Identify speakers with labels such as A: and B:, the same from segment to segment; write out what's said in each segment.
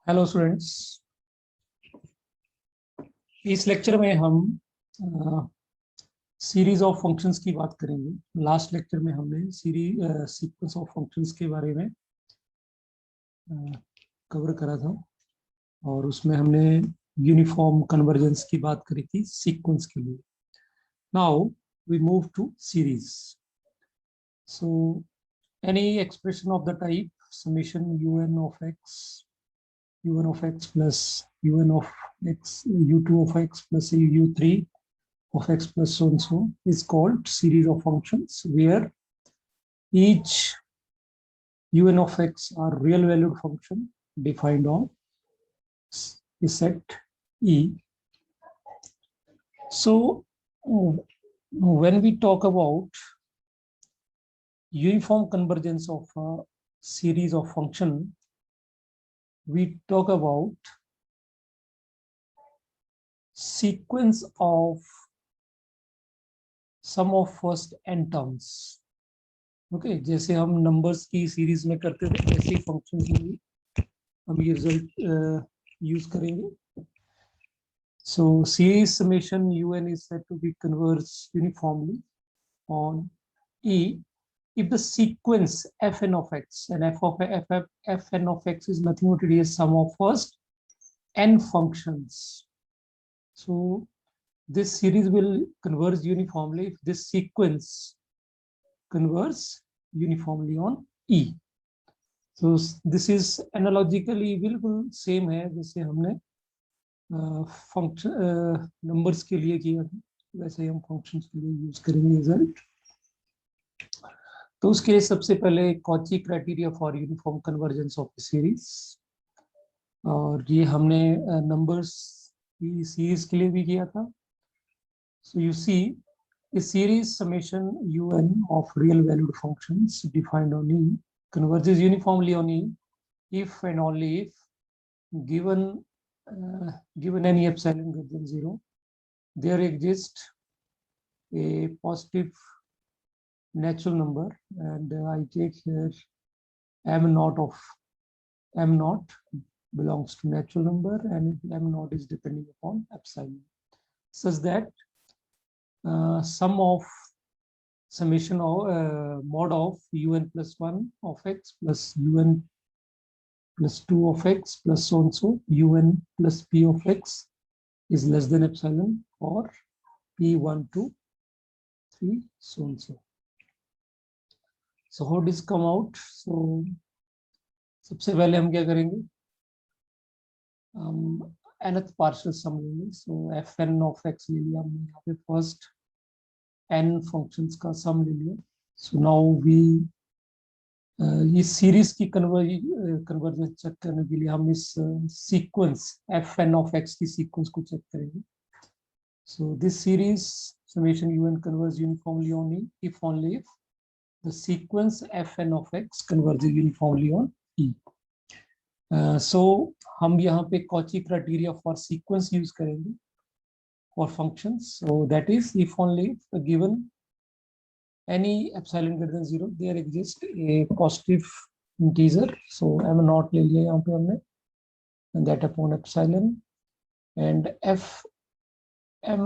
A: Hello students, इस lecture में हम सीरीज ऑफ फंक्शंस की बात करेंगे। लास्ट लेक्चर में हमने सीक्वेंस ऑफ फंक्शंस के बारे में कवर करा था और उसमें हमने यूनिफॉर्म कन्वर्जेंस की बात करी थी सीक्वेंस के लिए। Now we move to series. So any expression of the type summation un of x plus un of x u2 of x plus u3 of x plus so and so is called series of functions where each un of x are real valued function defined on a set E. So when we talk about uniform convergence of a series of function, we talk about sequence of sum of first n terms. Okay जैसे हम numbers की series में करते थे ऐसे ही function में भी हम ये रिजल्ट यूज करेंगे। सो series summation un is said to be converged uniformly on E if the sequence fn of x, and fn of x is nothing but it is sum of first n functions. So this series will converge uniformly if this sequence converges uniformly on E. So this is analogically बिल्कुल same है जैसे हमने function numbers के लिए किया था, वैसे ही हम फंक्शंस के लिए यूज करेंगे रिजल्ट। तो उसके लिए सबसे पहले Cauchy criteria for uniform convergence of series, और ये हमने नंबर्स की सीरीज के लिए भी किया था। So you see a series summation un of real valued functions defined on E converges uniformly on E if and only if given any epsilon greater than 0 there exists a positive natural number, and I take here m naught of m naught belongs to natural number and m naught is depending upon epsilon, such that sum of summation of mod of un plus 1 of x plus un plus 2 of x plus so and so un plus p of x is less than epsilon or p1 2 3 so and so. So how does come out? So सबसे पहले हम क्या करेंगे, nth partial सम लेंगे। सो fn of x ले लिया हमने यहाँ पे, फर्स्ट n फंक्शंस का सम ले लिया। सो नाउ वी इस सीरीज की कन्वर्जेंस चेक करने के लिए हम इस सीक्वेंस fn of x की सीक्वेंस को चेक करेंगे। So this series summation un converges uniformly on E if only if the sequence fn of x converges uniformly on E. So हम यहाँ पे Cauchy criteria for sequence use करेंगे for functions. So that is if only if given any epsilon greater than 0 there exists a positive integer. So m naught ले लिया यहाँ पे हमने, and that upon epsilon, and f m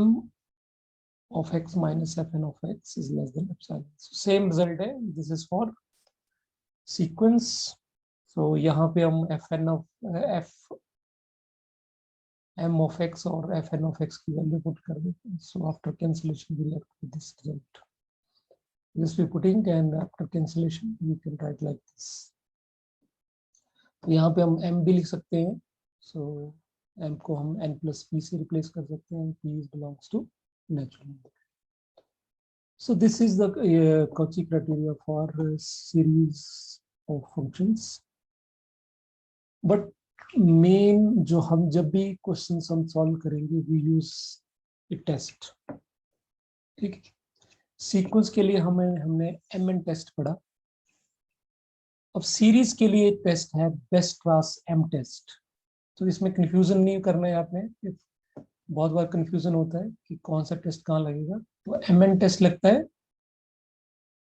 A: of x minus fn of x is less than epsilon. So same result है, this is for sequence. So यहाँ पे हम fn of f m of x और fn of x की value put कर देते हैं। So after cancellation we left with this result. Just be putting, and after cancellation you can write like this. तो यहाँ पे हम m भी लिख सकते हैं। So m को हम n plus p से replace कर सकते हैं, p belongs to natural number. So this is the Cauchy criteria for series of functions. But main जो हम जब भी क्वेश्चन हम सॉल्व करेंगे वी यूज ए टेस्ट। ठीक है, सीक्वेंस के लिए हमने एमएन टेस्ट पढ़ा। अब सीरीज के लिए टेस्ट है बेस्ट क्लास एम टेस्ट। तो इसमें कंफ्यूजन नहीं करना है आपने, बहुत बार कंफ्यूजन होता है कि कौन सा टेस्ट कहाँ लगेगा। तो एमएन टेस्ट लगता है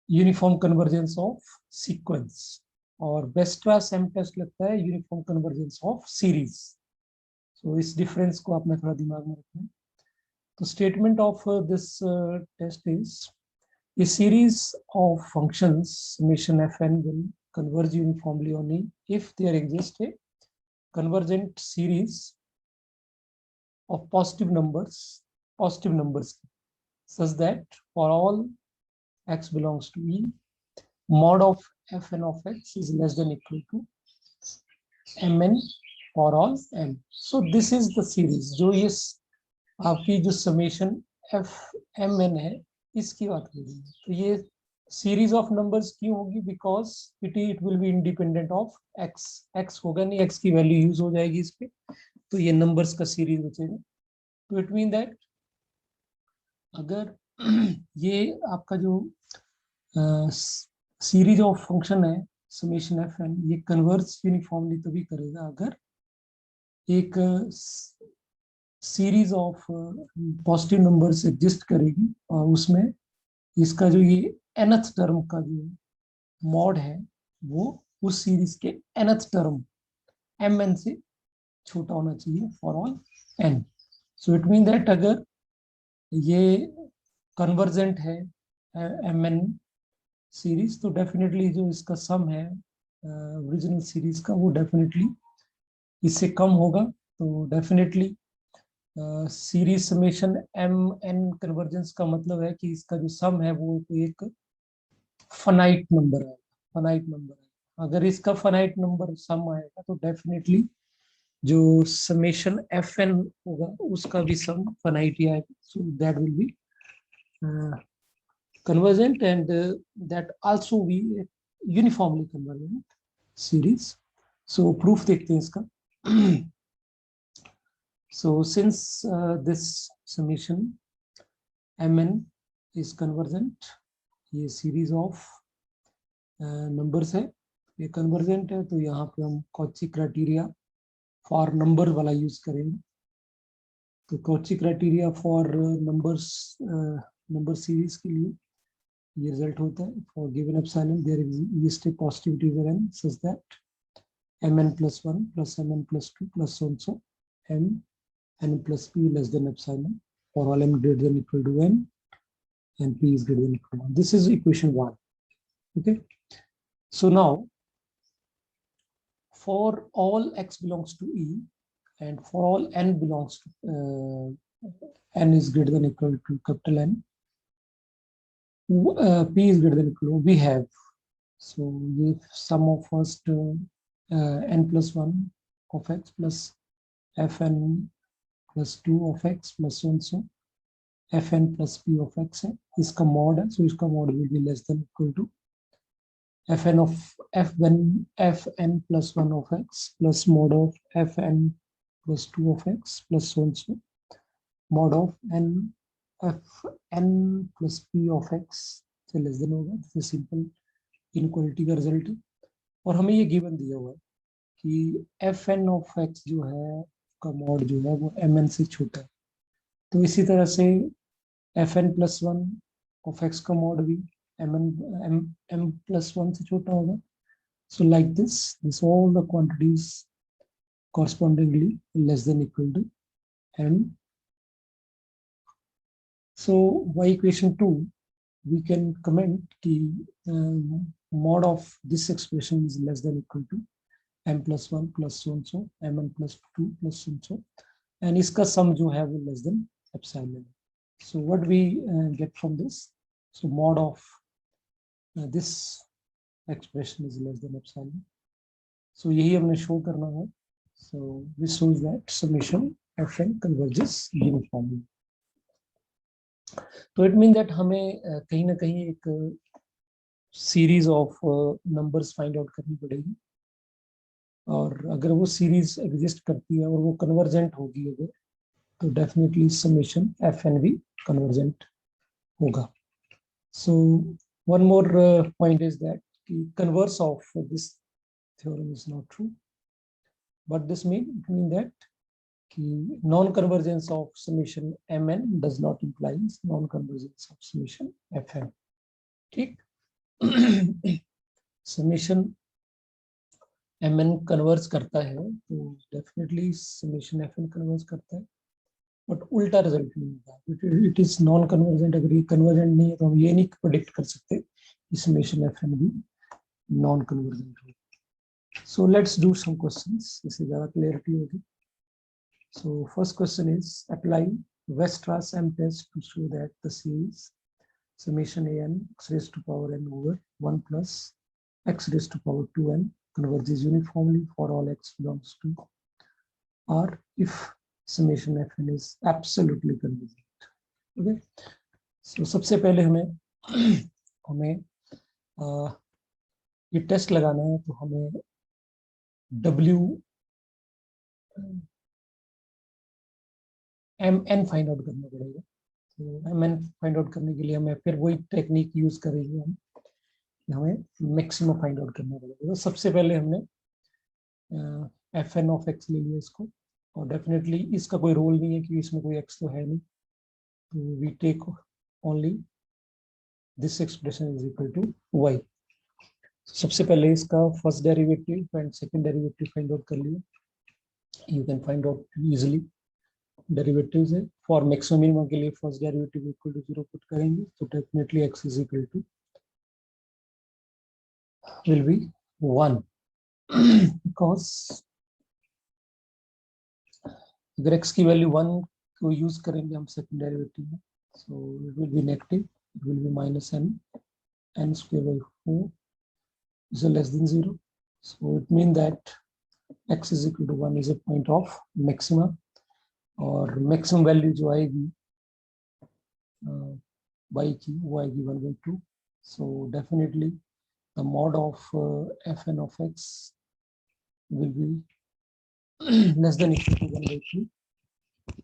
A: यूनिफॉर्म कन्वर्जेंस ऑफ सीक्वेंस। और बेस्ट्रा सेम टेस्ट लगता है यूनिफॉर्म कन्वर्जेंस ऑफ सीरीज। सो इस डिफरेंस को आपने थोड़ा दिमाग में रखना है। तो statement of this test is a series of functions summation fn will converge uniformly only if there exists a convergent series of positive numbers such that for all x belongs to E, mod of fn of x is less than equal to mn for all n. So this is the series जो ये आपकी जो summation f mn है इसकी बात हो रही है। तो ये सीरीज ऑफ नंबर्स क्यों होगी? Because it will be independent of x. X होगा नहीं, एक्स की वैल्यू यूज हो जाएगी इस पे, तो ये नंबर्स का सीरीज बचेगा। तो इट मीन दैट अगर ये आपका जो सीरीज ऑफ फंक्शन है समेशन एफ एन, ये कन्वर्ज यूनिफॉर्मली तभी करेगा अगर एक series of positive numbers exist करेगी और उसमें इसका जो ये nth टर्म का जो मॉड है वो उस सीरीज के nth टर्म mn से छोटा होना चाहिए for all n। So it mean that अगर ये कन्वर्जेंट है mn सीरीज तो डेफिनेटली जो इसका सम है ओरिजिनल सीरीज का वो डेफिनेटली इससे कम होगा। तो definitely series summation m n convergence का मतलब है कि इसका जो सम है वो एक फनाइट नंबर है, फनाइट नंबर है। अगर इसका फनाइट नंबर सम आएगा तो डेफिनेटली जो समेशन एफ एन होगा उसका भी सम फनाइट ही आएगा। So that will be convergent and that also be uniformly convergent series. So proof देखते हैं इसका। So since this summation mn is convergent, ये series of numbers है, ये convergent है, तो यहाँ पे हम कॉची क्राइटेरिया फॉर नंबर वाला यूज करेंगे। तो Cauchy criteria for numbers number series के लिए ये रिजल्ट होता है for given epsilon there exist a positivity over n such that mn plus 1 plus mn plus 2 plus so and so m n plus p less than epsilon for all m greater than equal to n and p is greater than equal to 1. This is equation 1. Okay, so now for all x belongs to E and for all n belongs to n is greater than equal to capital N, p is greater than equal to, we have, so if sum of first n plus 1 of x plus fn plus 2 of x plus so and so fn plus p of x है, इसका mod है, so इसका mod will be less than equal to fn of fn plus 1 of x plus mod of fn plus 2 of x plus so and so mod of n fn plus p of x से less than होगा। तो simple inequality का result है। और हमें ये given दिया हुआ है कि एफ एन ऑफ एक्स जो है का मॉड जो है वो एम एन से छोटा है। तो इसी तरह से f n plus 1 of x का मॉड भी एम एन एम प्लस 1 से छोटा होगा। So like this all the quantities correspondingly less than equal to m. So by equation 2 we can comment कि mod of this expression is less than equal to m plus 1 plus so and so mn plus 2 plus so and so, and इसका sum जो है वो less than epsilon. So what we get from this, so mod of this expression is less than epsilon. So यही हमने show करना है। So this shows that summation fn converges uniformly. तो it mean that हमें कहीं ना कहीं एक series of numbers find out करनी पड़ेगी, और अगर वो सीरीज एग्जिस्ट करती है और वो कन्वर्जेंट होगी अगर, तो डेफिनेटली समेशन एफ एन भी कन्वर्जेंट होगा। So one more point is that converse of this theorem is not true, but this mean that कि non convergence of summation m n does not implies non convergence of summation f n. ठीक, summation m n converse करता है तो definitely summation f n converse करता है, but उल्टा result नहीं होता। It is non convergent. अगर ये कन्वर्जेंट नहीं है तो हम ये नहीं प्रोडिक्ट कर सकते कि समेशन एफ एन भी नॉन कन्वर्जेंट हो। So let's do some questions. इससे ज़्यादा क्लियरिटी होगी. So first question is apply Weierstrass M test to show that the series summation a n x raised to power n over 1 plus x raised to power 2n converges uniformly for all x belongs to R if summation f n is absolutely convergent. Okay. So सबसे पहले हमें ये test लगाना है, तो हमें W m n find out करना पड़ेगा। तो एम एन फाइंड आउट करने के लिए हमें फिर वही टेक्निक यूज करेंगे हम, हमें मैक्सिमम फाइंड आउट करना पड़ेगा। तो सबसे पहले हमने एफ एन ऑफ एक्स ले लिया इसको, और डेफिनेटली इसका कोई रोल नहीं है कि इसमें कोई एक्स तो है नहीं, तो we take only this expression is equal to y. सबसे पहले इसका first derivative and second derivative find out कर लिया। You can find out easily derivatives है। फॉर मैक्सिमम मिनिमम के लिए first derivative equal to 0 put करेंगे, तो definitely x is equal to will be 1 because अगर x की वैल्यू 1 को यूज करेंगे हम सेकंड डेरिवेटिव में, so it will B negative, it will B minus n square by 4 is less than 0. So it means that x is equal to 1 is a point of maxima, और maximum value जो आएगी y की वो आएगी 1/2. So definitely the mod of fn of x will be less than equal to 1/2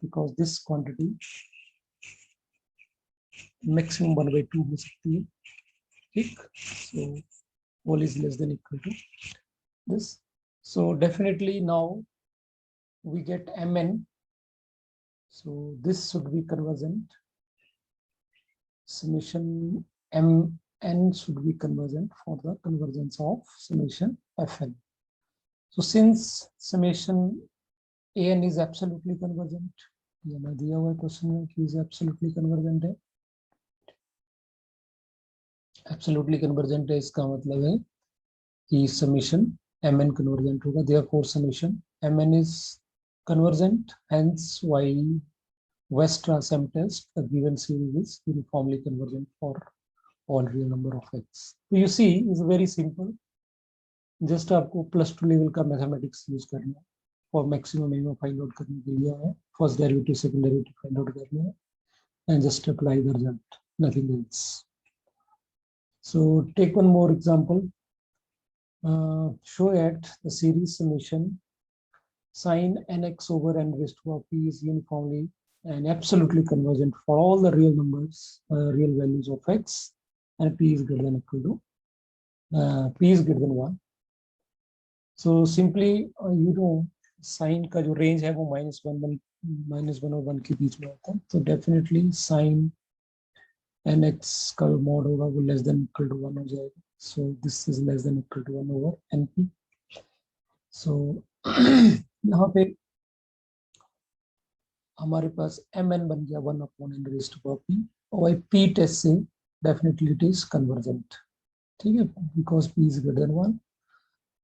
A: because this quantity maximum 1/2 हो सकती है, ठीक। So all is less than equal to this. So definitely now we get mn. So this should be convergent. Summation mn should be convergent for the convergence of summation fn. So since summation an is absolutely convergent, ये मैं दिया हुआ question में कि is absolutely convergent है, absolutely convergent है, इसका मतलब है कि summation mn convergent होगा, therefore summation mn is convergent, hence why Weierstrass M test, the given series is uniformly convergent for all real number of x. So you see, it's very simple. Just आपको +2 level का mathematics use करना है, और maximum minimum find out करने के लिए है, first derivative second derivative find out करना है, and just apply the result, nothing else. So take one more example. Show that the series summation sin nx over n raised to power p is uniformly and absolutely convergent for all the real numbers, real values of x, and p is greater than equal to p is greater than 1. So simply you know sin का जो range है वो -1 और 1 के बीच में होता है, तो definitely sin nx का जो mod होगा वो less than equal to 1 हो जाएगा. So this is less than equal to 1 over np. So यहाँ पे हमारे पास mn बन गया 1/n raised to power p, और p टेस्ट से डेफिनेटली इट इज कन्वर्जेंट, ठीक है, because p is greater than 1.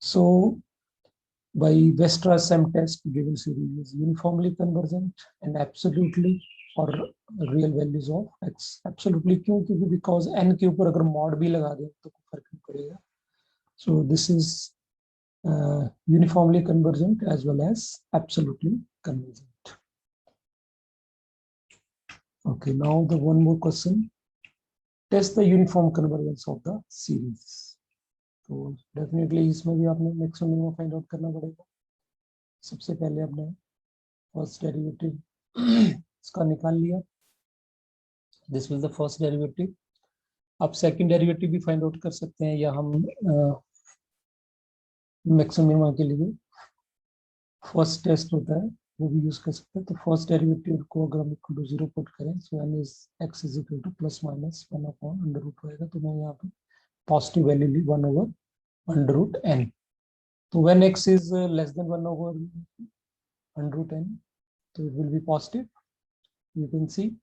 A: So by Weierstrass M test, given series is uniformly convergent and absolutely for real values of x. Absolutely क्यों? क्योंकि because n के ऊपर अगर mod भी लगा दें तो कोई फर्क नहीं पड़ेगा. So this is uniformly convergent as well as absolutely convergent. Okay, now the one more question. Test the uniform convergence of the series. तो डेफिनेटली इसमें भी आपने मैक्सिमम मिनिमम फाइंड आउट करना पड़ेगा. सबसे पहले आपने फर्स्ट डेरिवेटिव इसका निकाल लिया, this was the first derivative. आप सेकंड डेरिवेटिव भी फाइंड आउट कर सकते हैं, या हम मैक्सिमम मिनिमम के लिए फर्स्ट टेस्ट होता है वो भी यूज कर सकते हैं. तो फर्स्ट डेरिवेटिव को अगर हम इक्वल टू 0 पुट करें, so n is x is equal to +/(1/√) होएगा, तो मैं यहाँ पे पॉजिटिव वैल्यू ली 1/√n. So when x is less than 1 over under root n, so it will be positive, you can see,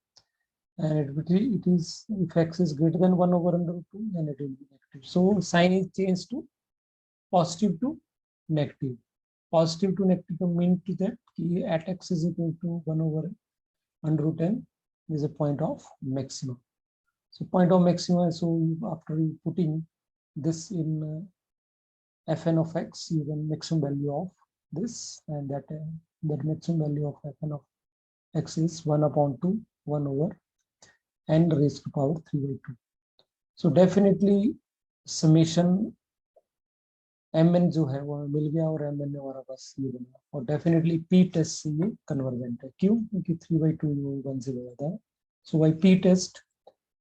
A: and it is, if x is greater than 1 over under root 2, then it will be negative. So sign is changed to positive to negative. Positive to negative means that at x is equal to 1 over under root n is a point of maximum. So point of maximum, so after putting this in fn of x, you can maximum value of this, and that maximum value of fn of x is 1 upon 2, 1 over n raised to power 3 by 2. So definitely summation mn जो है वो मिल गया, और mn हमारा पास ये बना, और definitely p test से ये कन्वर्जेंट है. क्यों? क्योंकि 3 by 2 1 से बढ़ाता है. So by p test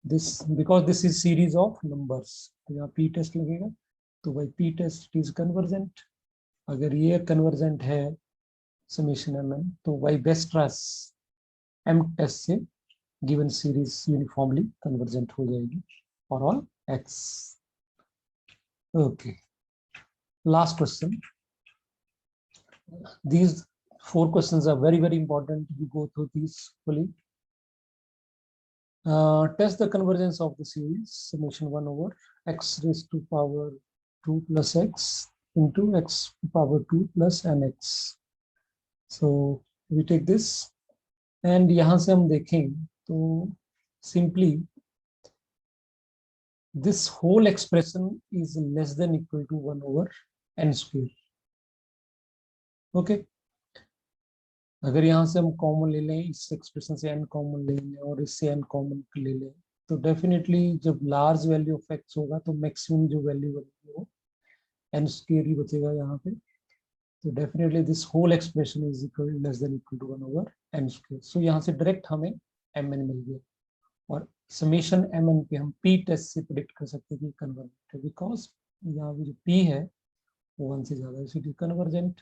A: this, because this is series of numbers, तो यहाँ p test लगेगा, तो by p test it is convergent. अगर ये convergent है summation mn, तो by best class m test से given series uniformly convergent हो जाएगी for all x. Okay. Last question. These 4 questions are very, very important. You go through these fully. Test the convergence of the series summation 1 over x raised to power 2 plus x into x to power 2 plus nx. So we take this, and यहाँ से हम देखें तो simply this whole expression is less than equal to 1 over n square. Okay. अगर यहाँ से हम common ले लें, इस एक्सप्रेशन से n कॉमन ले लें और इससे n कॉमन ले लें, तो डेफिनेटली जब लार्ज वैल्यू ऑफ x होगा तो मैक्सिमम जो वैल्यू बनेगी वो n स्क्वायर ही बचेगा यहाँ पे. तो definitely this whole expression is equal less than equal to 1 over n square. So यहाँ से डायरेक्ट हमें mn मिल गया, और समेशन mn पे हम p टेस्ट से प्रेडिक्ट कर सकते हैं कि कन्वर्जेंट है, बिकॉज यहाँ पे जो p है वो 1 से ज्यादा है, so it is convergent.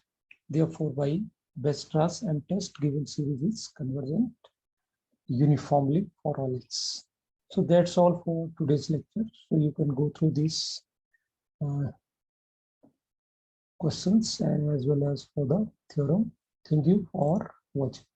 A: Therefore by Weierstrass and test given series is convergent uniformly for all x. So that's all for today's lecture. So you can go through these questions and as well as for the theorem. Thank you for watching.